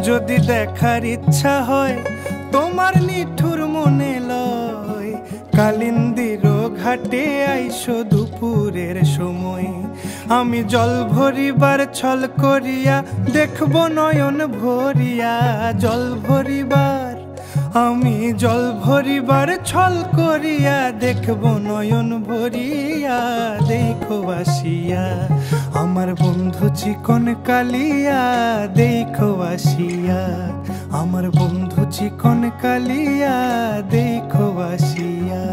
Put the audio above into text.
যদি দেখার ইচ্ছা হয় তোমার নিঠুর মনে লয়, কালিন্দির ঘাটে আইসো দুপুরের সময়। আমি জল ভরিবার ছল করিয়া দেখব নয়ন ভরিয়া, জল ভরিবার আমি জল ভরিবার ছল করিয়া দেখব নয়ন ভরিয়া। দেখো আসিয়া আমার বন্ধু চিকন কালিয়া, দেখো আসিয়া আমার বন্ধু চিকন কালিয়া, দেখো আসিয়া।